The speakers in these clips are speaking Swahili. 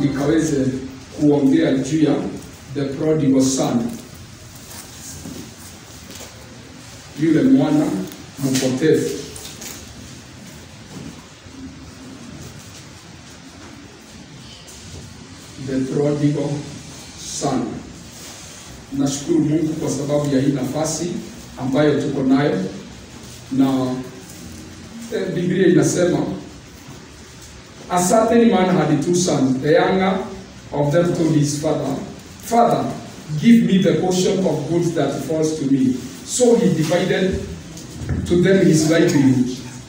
nikaweze kuongea juu ya the prodigal son, yule mwana mpotevu. The prodigal son. Nashukuru Mungu kwa sababu ya hii nafasi ambayo tuko nayo, na Biblia inasema a certain man had two sons. The younger of them told his father, "Father, give me the portion of goods that falls to me." So he divided to them his livelihood.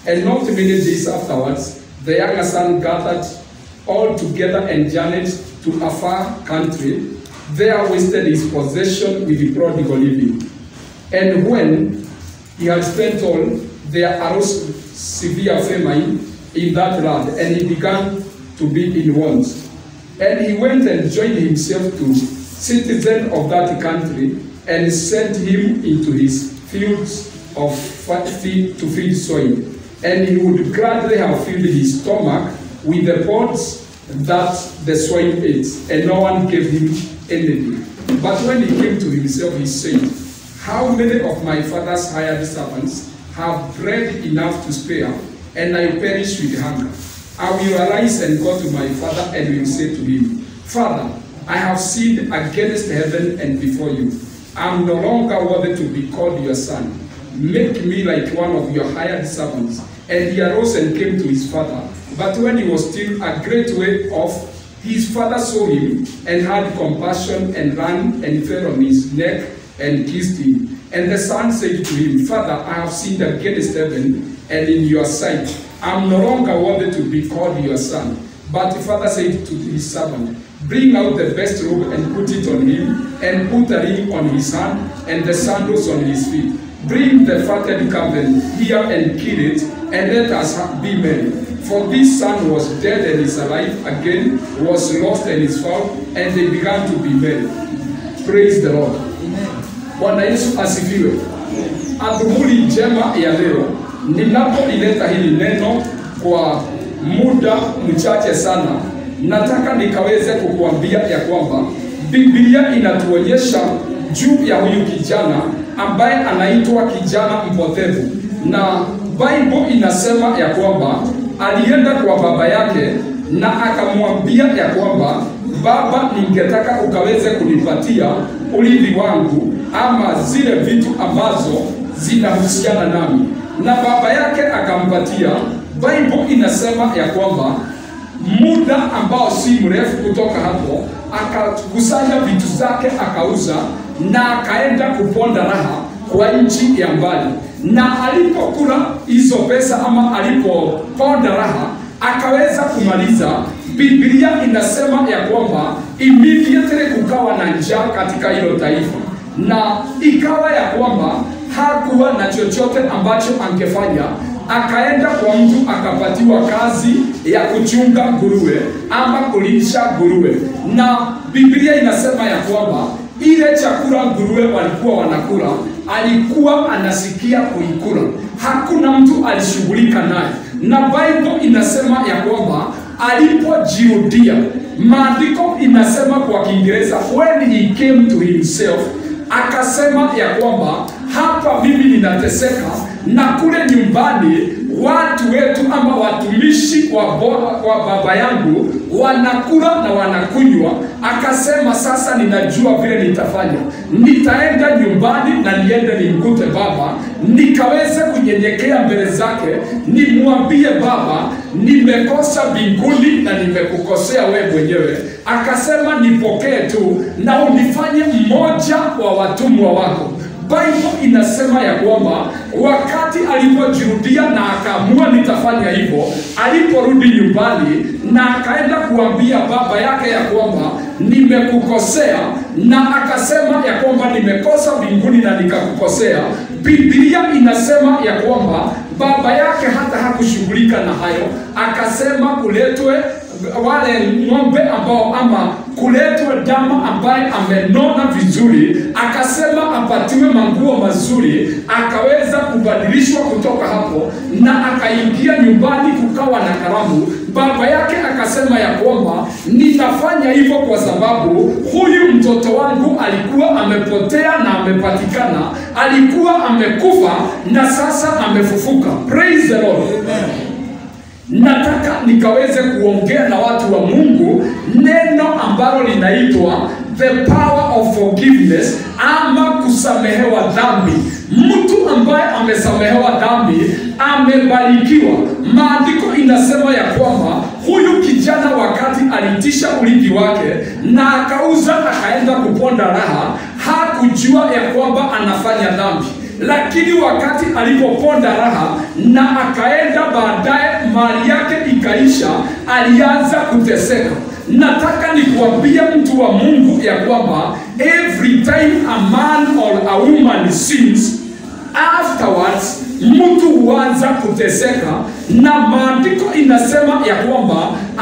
And not many days afterwards, the younger son gathered all together and journeyed to a far country. There wasted his possession with the prodigal living. And when he had spent all, there arose severe famine in that land, and he began to be in want. And he went and joined himself to citizens of that country, and sent him into his fields of to feed soil. And he would gladly have filled his stomach with the pods that the swine ate, and no one gave him anything. But when he came to himself, he said, "How many of my father's hired servants have bread enough to spare, and I perish with hunger? I will arise and go to my father, and will say to him, Father, I have sinned against heaven and before you. I am no longer worthy to be called your son. Make me like one of your hired servants." And he arose and came to his father. But when he was still a great way off, his father saw him, and had compassion, and ran and fell on his neck and kissed him. And the son said to him, "Father, I have sinned against heaven and in your sight. I am no longer worthy to be called your son." But the father said to his servant, "Bring out the best robe and put it on him, and put a ring on his hand and the sandals on his feet. Bring the fattened calf here and kill it, and let us be merry. For this son was dead and is alive again, was lost and is found." And they began to be merry. Praise the Lord. Bwana Yesu asifiwe. Adhuhuri njema ya leo, ninapoileta hili neno kwa muda mchache sana, nataka nikaweze kukuambia ya kwamba Biblia inatuonyesha juu ya huyu kijana ambaye anaitwa kijana mpotevu. Na Bible inasema ya kwamba alienda kwa baba yake na akamwambia ya kwamba, "Baba, ningetaka ukaweze kunipatia urithi wangu, ama zile vitu ambazo zinahusiana nami." Na baba yake akampatia. Bible inasema ya kwamba muda ambao si mrefu kutoka hapo, akakusanya vitu zake akauza, na akaenda kuponda raha kwa nchi ya mbali. Na alipokula hizo pesa, ama alipoponda raha akaweza kumaliza, Biblia inasema ya kwamba immediately kukawa na njaa katika hilo taifa, na ikawa ya kwamba hakuwa na chochote ambacho angefanya. Akaenda kwa mtu akapatiwa kazi ya kuchunga nguruwe ama kulisha nguruwe. Na Biblia inasema ya kwamba ile chakula nguruwe walikuwa wanakula, alikuwa anasikia kuikula. Hakuna mtu alishughulika naye. Na Bible inasema ya kwamba alipojirudia, maandiko inasema kwa Kiingereza, when he came to himself, akasema ya kwamba hapa mimi ninateseka, na kule nyumbani watu wetu ama watumishi wa baba yangu wanakula na wanakunywa. Akasema sasa ninajua vile nitafanya. Nitaenda nyumbani na niende nimkute baba, nikaweze kunyenyekea mbele zake, nimwambie, "Baba, nimekosa mbinguni na nimekukosea wewe mwenyewe." Akasema, "Nipokee tu na unifanye mmoja wa watumwa wako." Bible inasema ya kwamba wakati alipojirudia na akaamua nitafanya hivyo, aliporudi nyumbani na akaenda kuambia baba yake ya kwamba nimekukosea, na akasema ya kwamba nimekosa mbinguni na nikakukosea, Biblia inasema ya kwamba baba yake hata hakushughulika na hayo, akasema kuletwe wale ng'ombe ambao ama kuletwe ndama ambaye amenona vizuri, akasema apatiwe manguo mazuri, akaweza kubadilishwa kutoka hapo na akaingia nyumbani kukawa na karamu. Baba yake akasema ya kwamba nitafanya hivyo kwa sababu huyu mtoto wangu alikuwa amepotea na amepatikana, alikuwa amekufa na sasa amefufuka. Praise the Lord. Amen. Nataka nikaweze kuongea na watu wa Mungu neno ambalo linaitwa the power of forgiveness, ama kusamehewa dhambi. Mtu ambaye amesamehewa dhambi amebarikiwa. Maandiko inasema ya kwamba huyu kijana wakati alitisha urithi wake na akauza akaenda kuponda raha, hakujua ya kwamba anafanya dhambi. Lakini wakati alipoponda raha na akaenda baadaye mali yake ikaisha, alianza kuteseka. Nataka nikuambie mtu wa Mungu ya kwamba every time a man or a woman sins, afterwards mtu huanza kuteseka, na maandiko inasema ya kwamba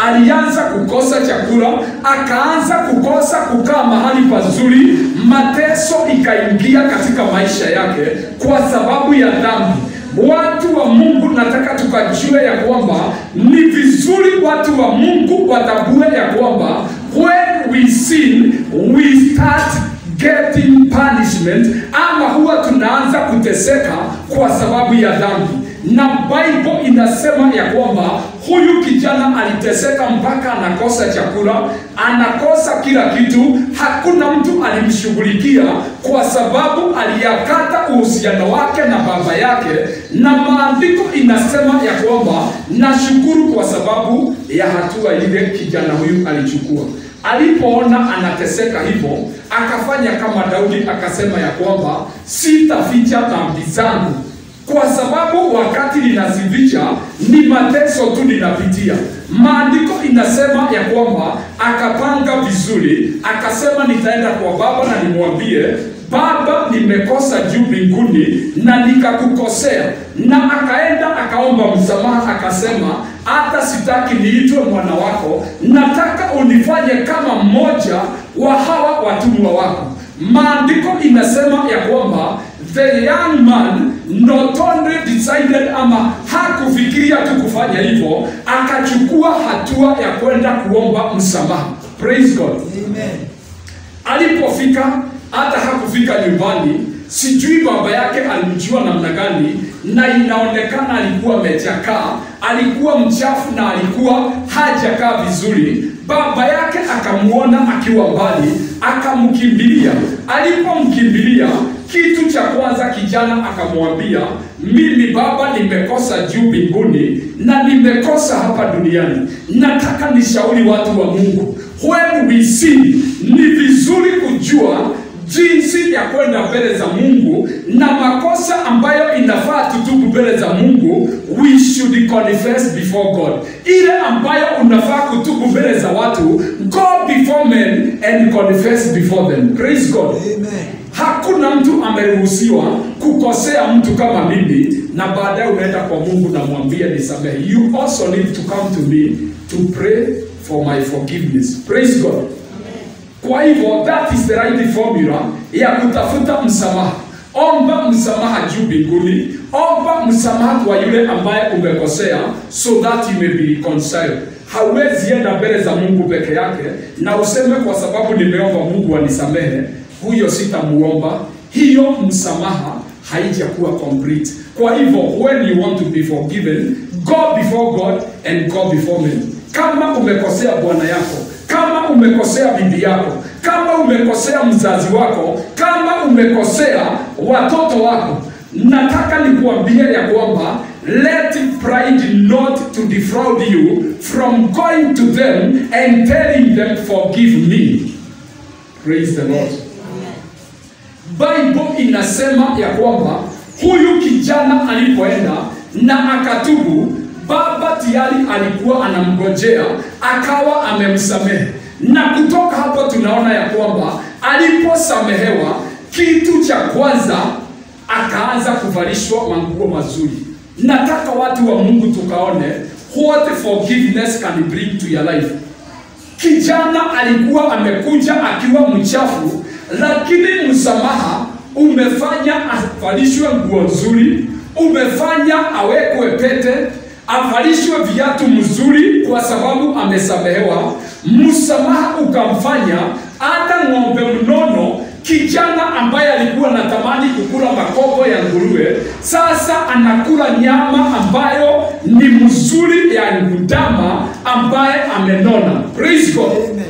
alianza kukosa chakula, akaanza kukosa kukaa mahali pazuri, mateso ikaingia katika maisha yake kwa sababu ya dhambi. Watu wa Mungu, nataka tukajue ya kwamba ni vizuri watu wa Mungu watambue ya kwamba when we sin we start getting punishment, ama huwa tunaanza kuteseka kwa sababu ya dhambi. Na Bible inasema ya kwamba huyu kijana aliteseka mpaka anakosa chakula, anakosa kila kitu, hakuna mtu alimshughulikia kwa sababu aliyakata uhusiano wake na baba yake. Na maandiko inasema ya kwamba nashukuru kwa sababu ya hatua ile kijana huyu alichukua. Alipoona anateseka hivyo, akafanya kama Daudi, akasema ya kwamba sitaficha dhambi zangu, kwa sababu wakati ninazificha ni mateso tu ninapitia. Maandiko inasema ya kwamba akapanga vizuri, akasema nitaenda kwa baba na nimwambie, Baba, nimekosa juu mbinguni na nikakukosea. Na akaenda akaomba msamaha, akasema hata sitaki niitwe mwana wako, nataka unifanye kama mmoja wa hawa watumwa wako. Maandiko inasema ya kwamba the young man not only decided, ama hakufikiria tu kufanya hivyo, akachukua hatua ya kwenda kuomba msamaha. Praise God. Amen. Alipofika, hata hakufika nyumbani, sijui baba yake alimjua namna gani, na inaonekana alikuwa amechakaa, alikuwa mchafu na alikuwa hajakaa vizuri. Baba yake akamuona akiwa mbali, akamkimbilia. Alipomkimbilia, kitu cha kwanza kijana akamwambia, mimi baba nimekosa juu mbinguni na nimekosa hapa duniani. Nataka nishauri watu wa Mungu, when we sin, ni vizuri kujua jinsi ya kwenda mbele za Mungu, na makosa ambayo inafaa tutubu mbele za Mungu, we should confess before God. Ile ambayo unafaa kutubu mbele za watu, go before men and confess before them. Praise God. Amen. Hakuna mtu ameruhusiwa kukosea mtu kama mimi na baadaye unaenda kwa Mungu na mwambie nisamehe. You also need to come to me to pray for my forgiveness. Praise God. Kwa hivyo, that is the right formula ya kutafuta msamaha. Omba msamaha juu mbinguni, omba msamaha kwa yule ambaye umekosea, so that you may be reconciled. Hauwezi enda mbele za Mungu peke yake na useme kwa sababu nimeomba Mungu anisamehe, huyo sitamuomba. Hiyo msamaha haijakuwa complete. Kwa hivyo, when you want to be forgiven, go before God and go before men. Kama umekosea bwana yako, kama umekosea bibi yako, kama umekosea mzazi wako, kama umekosea watoto wako, nataka nikuambie ya kwamba let pride not to defraud you from going to them and telling them forgive me. Praise the Lord. Bible inasema ya kwamba huyu kijana alipoenda na akatubu, baba tayari alikuwa anamgojea, akawa amemsamehe. Na kutoka hapo tunaona ya kwamba aliposamehewa, kitu cha kwanza akaanza kuvalishwa manguo mazuri. Nataka watu wa Mungu tukaone what forgiveness can bring to your life. Kijana alikuwa amekuja akiwa mchafu, lakini msamaha umefanya avalishwe nguo nzuri, umefanya awekwe pete, avalishwe viatu mzuri kwa sababu amesamehewa. Msamaha ukamfanya hata ng'ombe mnono, kijana ambaye alikuwa anatamani kukula makopo ya nguruwe, sasa anakula nyama ambayo ni mzuri ya ndama ambaye amenona. Praise God. Amen.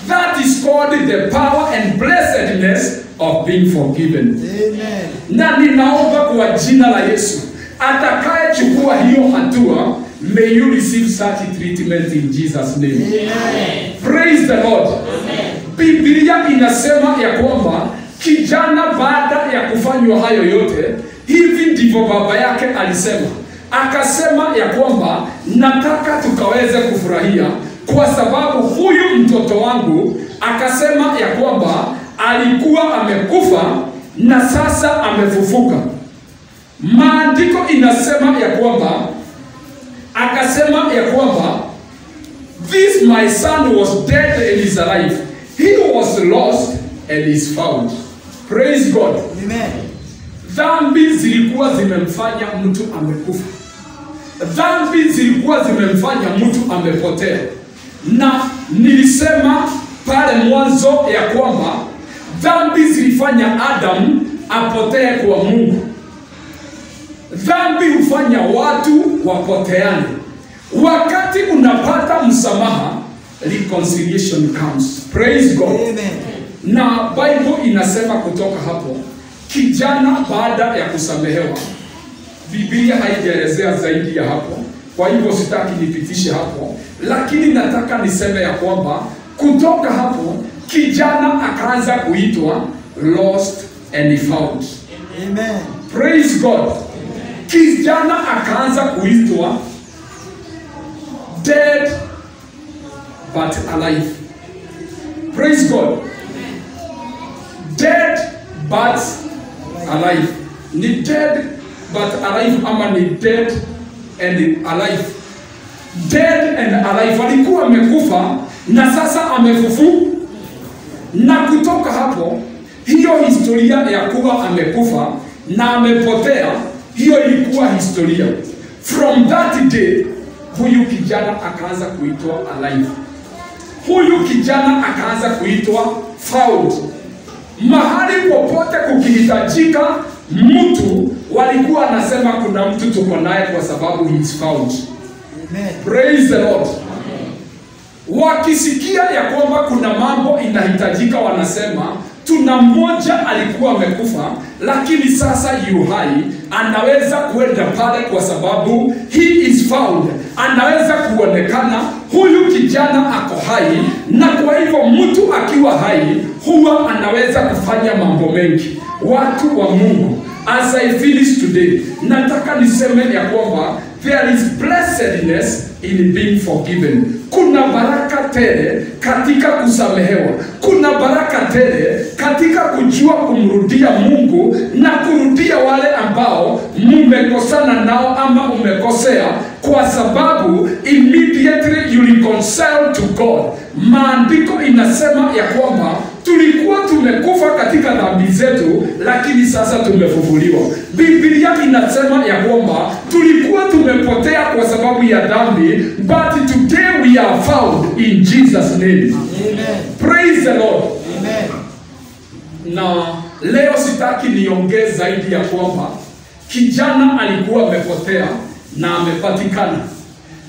That is called the power and blessedness of being forgiven. Amen. Na ninaomba kwa jina la Yesu, atakaye chukua hiyo hatua, may you receive such treatment in Jesus name. Amen. Praise the Lord. Amen. Biblia inasema ya kwamba kijana baada ya kufanywa hayo yote, hivi ndivyo baba yake alisema. Akasema ya kwamba nataka tukaweze kufurahia kwa sababu huyu mtoto wangu, akasema ya kwamba alikuwa amekufa na sasa amefufuka. Maandiko inasema ya kwamba, akasema ya kwamba this my son was dead and is alive. He was lost and is found. Praise God. Amen. Dhambi zilikuwa zimemfanya mtu amekufa. Dhambi zilikuwa zimemfanya mtu amepotea. Na nilisema pale mwanzo ya kwamba dhambi zilifanya Adam apotee kwa Mungu. Dhambi hufanya watu wapoteane. Wakati unapata msamaha, reconciliation comes. Praise God. Amen. Na Bible inasema kutoka hapo, kijana baada ya kusamehewa, Biblia haijaelezea zaidi ya hapo, kwa hivyo sitaki nipitishe hapo, lakini nataka niseme ya kwamba kutoka hapo kijana akaanza kuitwa lost and found. Amen. Praise God. Amen. Kijana akaanza kuitwa dead but alive. Praise God. Amen. Dead but alive. Ni dead but alive ama ni dead and alive? Dead and alive. Alikuwa amekufa na sasa amefufuka. Na kutoka hapo, hiyo historia ya kuwa amekufa na amepotea, hiyo ilikuwa historia. From that day, huyu kijana akaanza kuitwa alive. Huyu kijana akaanza kuitwa found. Mahali popote kukihitajika mtu, walikuwa anasema kuna mtu tuko naye kwa sababu he is found. Amen. Praise the Lord. Amen. Wakisikia ya kwamba kuna mambo inahitajika, wanasema tuna mmoja alikuwa amekufa lakini sasa yu hai, anaweza kwenda pale kwa sababu he is found. Anaweza kuonekana huyu kijana ako hai, na kwa hivyo mtu akiwa hai huwa anaweza kufanya mambo mengi. Watu wa Mungu, as I finish today, nataka niseme ya kwamba there is blessedness in being forgiven. Kuna baraka tele katika kusamehewa. Kuna baraka tele katika kujua kumrudia Mungu na kurudia wale ambao mmekosana nao ama umekosea, kwa sababu immediately you reconcile to God. Maandiko inasema ya kwamba tulikuwa tumekufa katika dhambi zetu, lakini sasa tumefufuliwa. Biblia inasema ya kwamba tulikuwa tumepotea kwa sababu ya dhambi, but today we are found in Jesus name. Amen. Praise the Lord. Amen. Na leo sitaki niongee zaidi ya kwamba kijana alikuwa amepotea na amepatikana.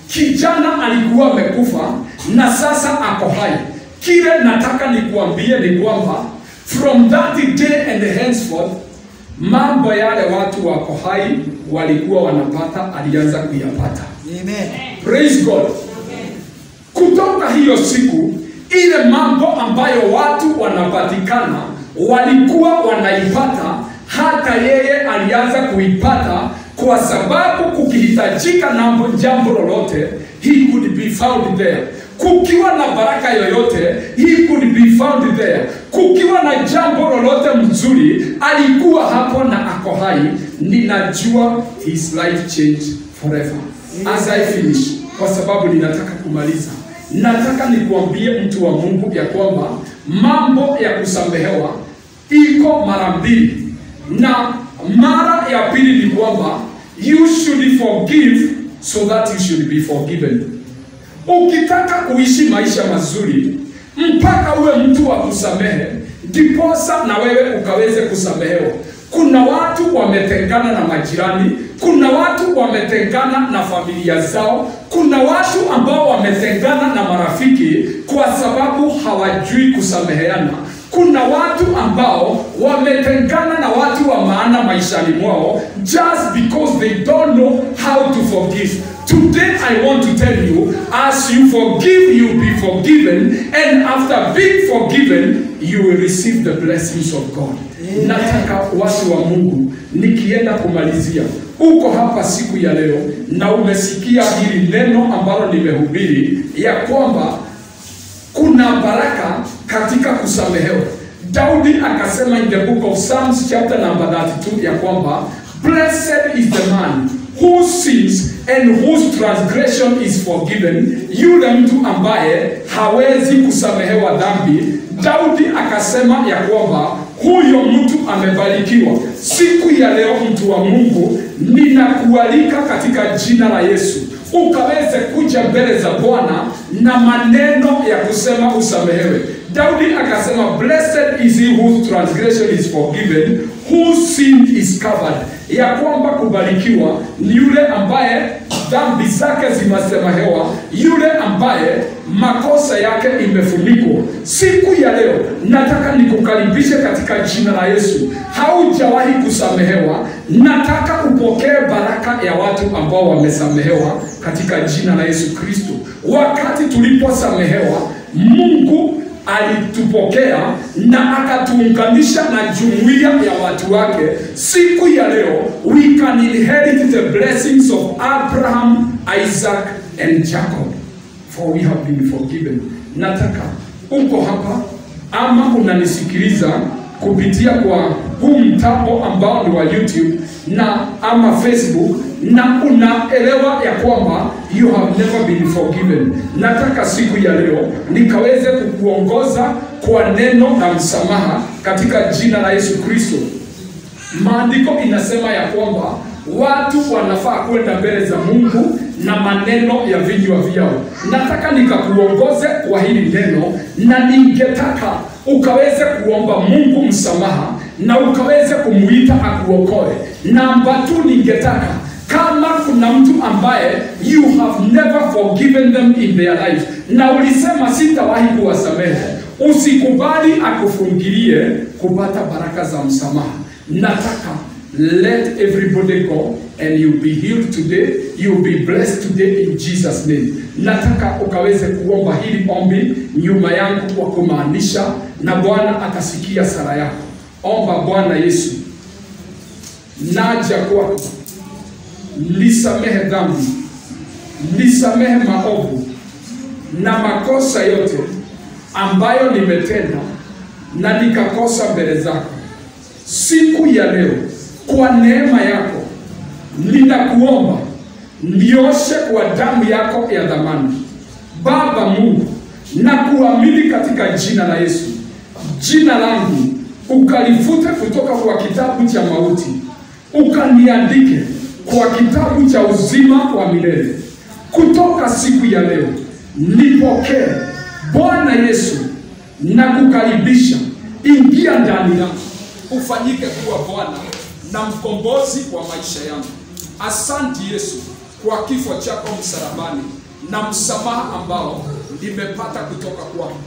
Kijana alikuwa amekufa na sasa ako hai. Kile nataka nikuambie ni kwamba from that day and henceforth, mambo yale watu wako hai walikuwa wanapata, alianza kuyapata. Amen. Praise God. Amen. Kutoka hiyo siku, ile mambo ambayo watu wanapatikana walikuwa wanaipata, hata yeye alianza kuipata, kwa sababu kukihitajika na jambo lolote, he could be found there. Kukiwa na baraka yoyote, he could be found there. kukiwa na jambo lolote mzuri, alikuwa hapo na ako hai, ninajua his life changed forever. As I finish, kwa sababu ninataka kumaliza, nataka nikuambie mtu wa Mungu ya kwamba mambo ya kusamehewa iko mara mbili, na mara ya pili ni kwamba you should forgive so that you should be forgiven. Ukitaka kuishi maisha mazuri, mpaka uwe mtu wa kusamehe, ndiposa na wewe ukaweze kusamehewa. Kuna watu wametengana na majirani, kuna watu wametengana na familia zao, kuna watu ambao wametengana na marafiki kwa sababu hawajui kusameheana. Kuna watu ambao wametengana na watu wa maana maishani mwao just because they don't know how to forgive. Today I want to tell you, as you forgive, you will be forgiven, and after being forgiven, you will receive the blessings of God. Nataka watu wa Mungu, nikienda kumalizia, uko hapa siku ya leo na umesikia hili neno ambalo nimehubiri ya kwamba kuna baraka katika kusamehewa. Daudi akasema in the book of Psalms chapter number 32 ya kwamba blessed is the man whose sins and whose transgression is forgiven. Yule mtu ambaye hawezi kusamehewa dhambi. Daudi akasema ya kwamba huyo mtu amebarikiwa. Siku ya leo mtu wa Mungu, ninakualika katika jina la Yesu ukaweze kuja mbele za Bwana na maneno ya kusema usamehewe. Daudi akasema blessed is he whose transgression is forgiven, whose sin is covered. Ya kwamba kubarikiwa ni yule ambaye dhambi zake zimesamehewa, yule ambaye makosa yake imefunikwa. Siku ya leo nataka nikukaribishe katika jina la Yesu. Haujawahi kusamehewa, nataka upokee baraka ya watu ambao wamesamehewa katika jina la Yesu Kristo. Wakati tuliposamehewa, Mungu alitupokea na akatuunganisha na jumuiya ya watu wake. Siku ya leo we can inherit the blessings of Abraham, Isaac and Jacob, for we have been forgiven. Nataka uko hapa ama unanisikiliza kupitia kwa huu mtambo ambao ni wa YouTube na ama Facebook, na unaelewa ya kwamba you have never been forgiven. Nataka siku ya leo nikaweze kukuongoza kwa neno la msamaha katika jina la Yesu Kristo. Maandiko inasema ya kwamba watu wanafaa kwenda mbele za Mungu na maneno ya vinywa vyao. Nataka nikakuongoze kwa hili neno, na ningetaka ukaweze kuomba Mungu msamaha na ukaweze kumuita akuokoe. Namba 2, ningetaka kama kuna mtu ambaye you have never forgiven them in their life na ulisema sitawahi kuwasamehe, usikubali akufungilie kupata baraka za msamaha. Nataka let everybody go and you'll be healed today, you'll be blessed today in Jesus name. Nataka ukaweze kuomba hili ombi nyuma yangu kwa kumaanisha, na Bwana atasikia sala yako. Omba: Bwana Yesu, naja kwako, nisamehe dhambi, nisamehe maovu na makosa yote ambayo nimetenda na nikakosa mbele zako. Siku ya leo kwa neema yako ninakuomba nioshe kwa damu yako ya dhamani. Baba Mungu, na kuamini katika jina la Yesu, jina langu ukalifute kutoka kwa kitabu cha mauti, ukaniandike kwa kitabu cha uzima wa milele. Kutoka siku ya leo nipokee Bwana Yesu, na kukaribisha, ingia ndani yangu, ufanyike kuwa Bwana na mkombozi wa maisha yangu. Asante Yesu kwa kifo chako msalabani na msamaha ambao nimepata kutoka kwako.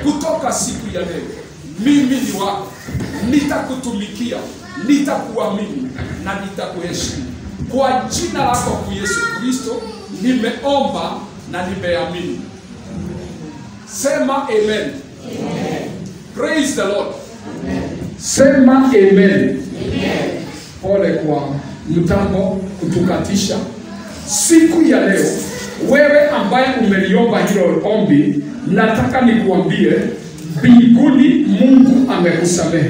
Kutoka siku ya leo mimi ni wako, nitakutumikia, nitakuamini na nitakuheshimu. Kwa jina lako Yesu Kristo nimeomba na nimeamini. Sema amen. Amen. Praise the Lord. Amen. Sema amen. Amen. Pole kwa mtambo kutukatisha. Siku ya leo wewe ambaye umeliomba hilo ombi, nataka nikuambie mbinguni Mungu amekusamehe.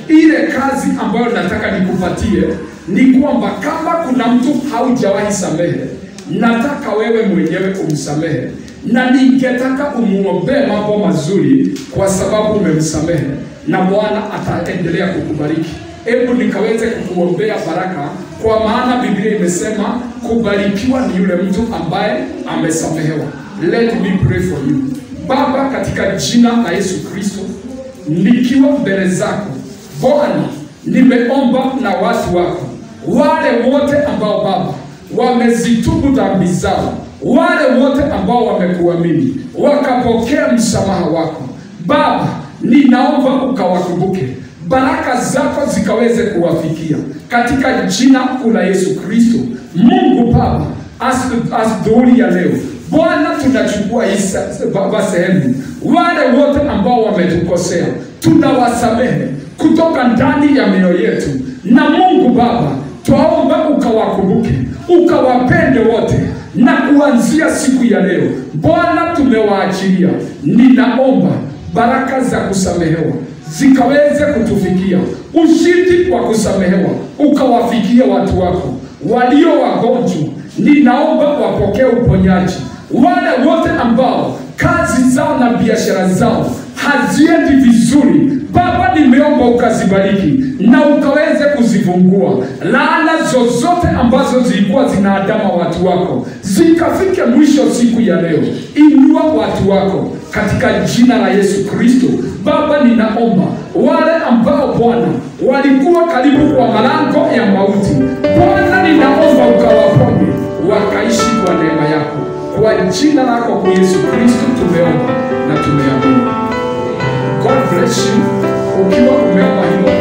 Ile kazi ambayo nataka nikupatie ni kwamba kama kuna mtu haujawahi samehe, nataka wewe mwenyewe umsamehe, na ningetaka umuombee mambo mazuri kwa sababu umemsamehe, na Bwana ataendelea kukubariki. Hebu nikaweze kukuombea baraka, kwa maana Biblia imesema kubarikiwa ni yule mtu ambaye amesamehewa. Let me pray for you. Baba, katika jina la Yesu Kristo, nikiwa mbele zako Bwana, nimeomba na watu wako, wale wote ambao Baba wamezitubu dhambi zao, wale wote ambao wamekuamini wakapokea msamaha wako Baba, ninaomba ukawakumbuke, baraka zako zikaweze kuwafikia katika jina la Yesu Kristo. Mungu Baba, asubuhi ya leo Bwana, tunachukua Baba sehemu, wale wote ambao wametukosea tunawasamehe kutoka ndani ya mioyo yetu, na Mungu Baba, twaomba ukawakumbuke, ukawapende wote, na kuanzia siku ya leo Bwana tumewaachilia. Ninaomba baraka za kusamehewa zikaweze kutufikia, ushindi wa kusamehewa ukawafikia watu wako walio wagonjwa. Ninaomba wapokee uponyaji, wale wote ambao kazi zao na biashara zao haziendi vizuri Baba, nimeomba ukazibariki na ukaweze kuzifungua. Laana zozote ambazo zilikuwa zinaandama watu wako zikafike mwisho siku ya leo. Inua watu wako katika jina la Yesu Kristo. Baba, ninaomba wale ambao Bwana walikuwa karibu kwa malango ya mauti, Bwana ninaomba ukawaponye wakaishi kwa neema yako. Kwa jina lako kwa Yesu Kristo tumeomba na tumeamini. God bless you. Ukiwa umeomba hilo